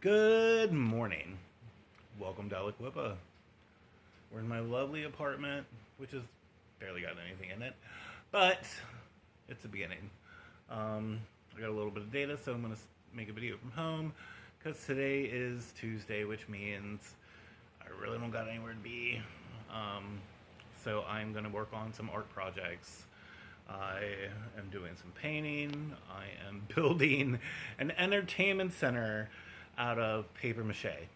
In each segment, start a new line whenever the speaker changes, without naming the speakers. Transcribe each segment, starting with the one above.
Good morning. Welcome to Aliquippa. We're in my lovely apartment, which has barely got anything in it, but it's a beginning. I got a little bit of data, so I'm going to make a video from home because today is Tuesday, which means I really don't got anywhere to be. So I'm going to work on some art projects. I am doing some painting. I am building an entertainment center out of paper mache.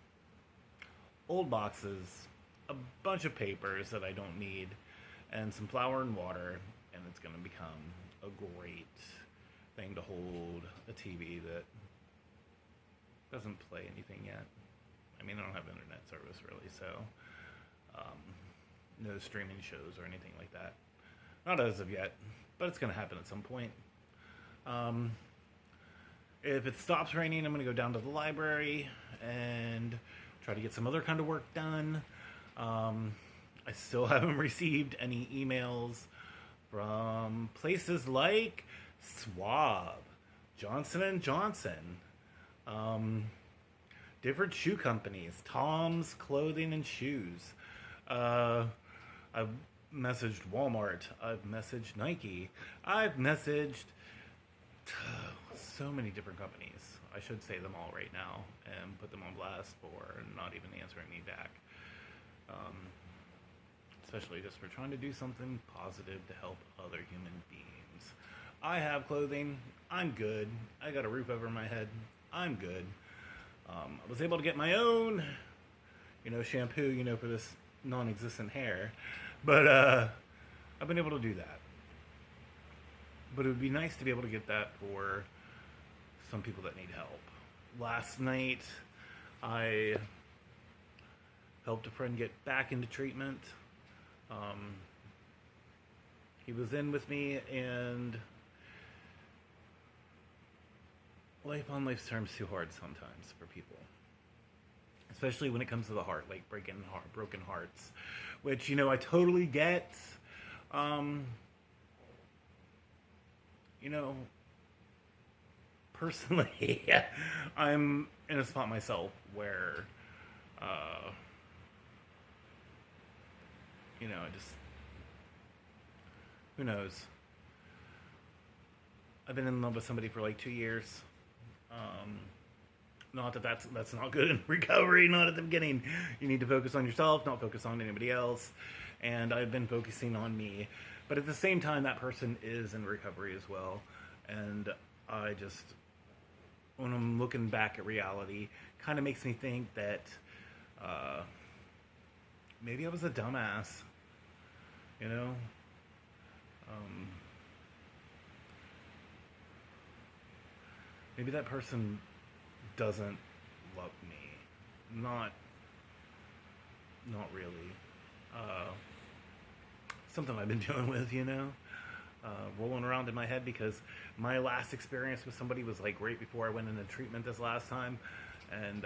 Old boxes, a bunch of papers that I don't need, and some flour and water, and it's going to become a great thing to hold a TV that doesn't play anything yet. I mean, I don't have internet service really, so no streaming shows or anything like that. Not as of yet, but it's going to happen at some point. If it stops raining, I'm going to go down to the library and try to get some other kind of work done. I still haven't received any emails from places like Schwab, Johnson & Johnson, different shoe companies, Tom's Clothing and Shoes. I've messaged Walmart. I've messaged Nike. I've messaged so many different companies. I should say them all right now and put them on blast for not even answering me back. Especially just for trying to do something positive to help other human beings. I have clothing. I'm good. I got a roof over my head. I'm good. I was able to get my own, shampoo, for this non-existent hair. But I've been able to do that. But it would be nice to be able to get that for some people that need help. Last night, I helped a friend get back into treatment. He was in with me, and life on life's terms too hard sometimes for people. Especially when it comes to the heart, like broken hearts. Which, I totally get. Personally, I'm in a spot myself where, who knows? I've been in love with somebody for like 2 years. Not that's not good in recovery, not at the beginning. You need to focus on yourself, not focus on anybody else. And I've been focusing on me. But at the same time, that person is in recovery as well. And I just, when I'm looking back at reality, kind of makes me think that maybe I was a dumbass, maybe that person doesn't love me. Not really. Something I've been dealing with, rolling around in my head because my last experience with somebody was like right before I went into treatment this last time, and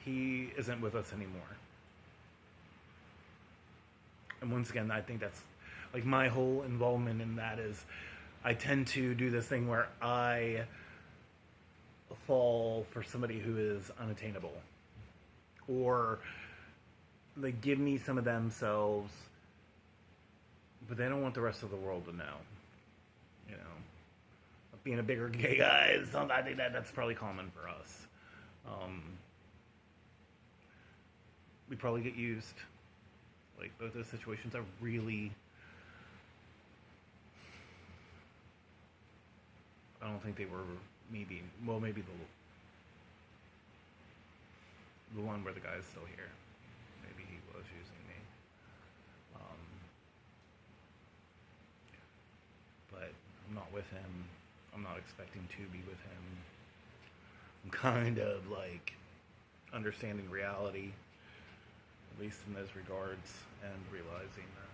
he isn't with us anymore. And once again, I think that's like my whole involvement in that is I tend to do this thing where I fall for somebody who is unattainable, or they give me some of themselves, but they don't want the rest of the world to know. Being a bigger gay guy, I think that's probably common for us. We probably get used. Like, both those situations are really, I don't think they were maybe the one where the guy's still here. Maybe he was using me. But I'm not with him. I'm not expecting to be with him. I'm kind of like understanding reality, at least in those regards, and realizing that,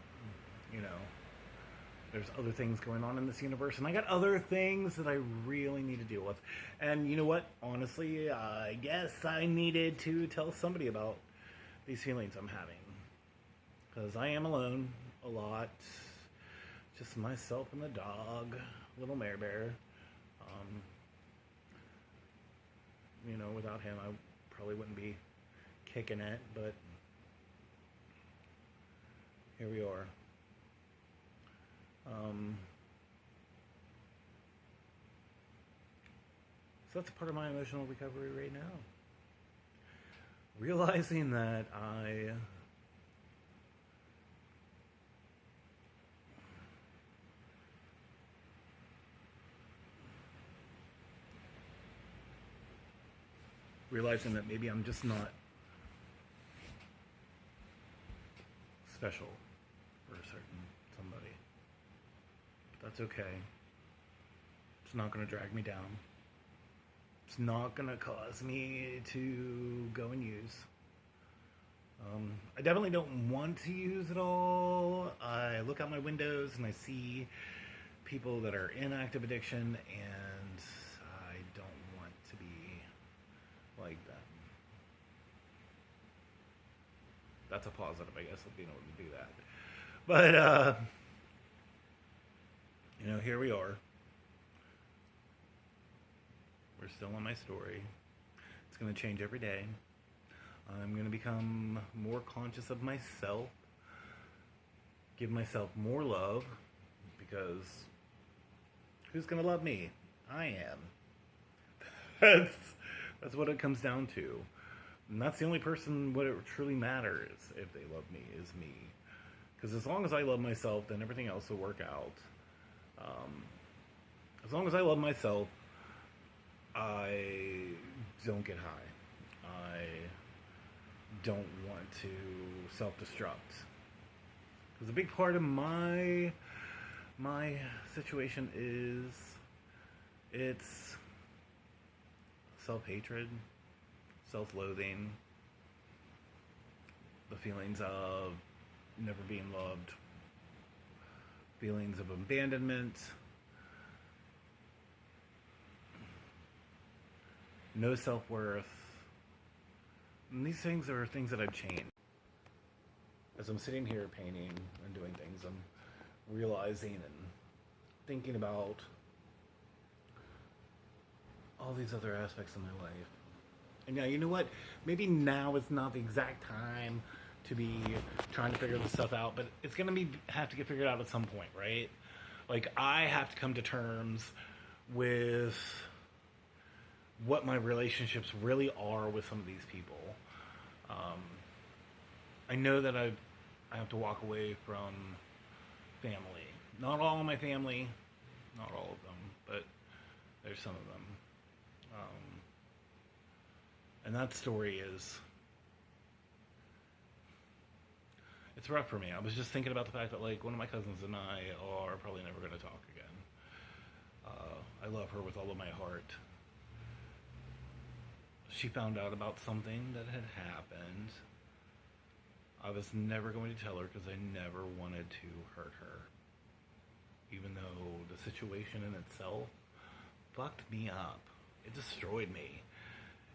there's other things going on in this universe, and I got other things that I really need to deal with. And you know what? Honestly, I guess I needed to tell somebody about these feelings I'm having. Because I am alone a lot. Just myself and the dog, little Mare Bear. without him, I probably wouldn't be kicking it, but here we are. So that's a part of my emotional recovery right now. Realizing that maybe I'm just not special for a certain somebody. But that's okay. It's not going to drag me down. It's not going to cause me to go and use. I definitely don't want to use it all. I look out my windows and I see people that are in active addiction, and I don't want to be like them. That's a positive, I guess, of being able to do that. But, here we are. We're still on my story. It's going to change every day. I'm going to become more conscious of myself, give myself more love, because who's going to love me? I am. That's what it comes down to. And that's the only person what it truly matters if they love me is me. Because as long as I love myself, then everything else will work out. As long as I love myself, I don't get high. I don't want to self-destruct. Because a big part of my situation is it's self-hatred, self-loathing, the feelings of never being loved, feelings of abandonment, no self-worth. And these things are things that I've changed. As I'm sitting here painting and doing things, I'm realizing and thinking about all these other aspects of my life. And yeah, you know what? Maybe now is not the exact time to be trying to figure this stuff out, but it's gonna have to get figured out at some point, right? Like, I have to come to terms with what my relationships really are with some of these people. I know that I have to walk away from family. Not all of my family, not all of them, but there's some of them. And that story it's rough for me. I was just thinking about the fact that, like, one of my cousins and I are probably never going to talk again. I love her with all of my heart. She found out about something that had happened. I was never going to tell her because I never wanted to hurt her. Even though the situation in itself fucked me up. It destroyed me.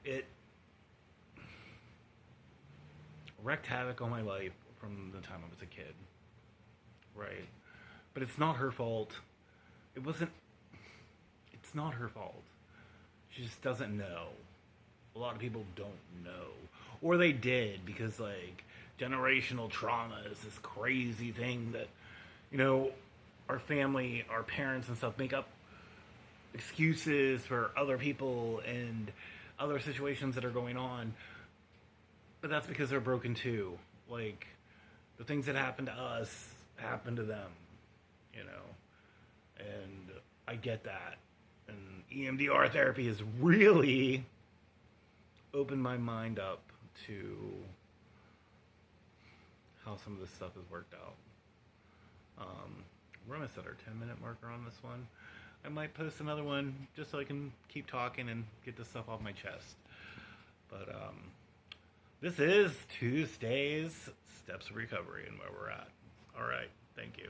It wreaked havoc on my life from the time I was a kid. Right? But it's not her fault. It's not her fault. She just doesn't know. A lot of people don't know. Or they did, because, like, generational trauma is this crazy thing that, our family, our parents and stuff make up excuses for other people and other situations that are going on. But that's because they're broken too. Like, the things that happen to us happen to them, And I get that. And EMDR therapy has really opened my mind up to how some of this stuff has worked out. We're almost at our 10-minute marker on this one. I might post another one just so I can keep talking and get this stuff off my chest. But this is Tuesday's Steps of Recovery and where we're at. All right. Thank you.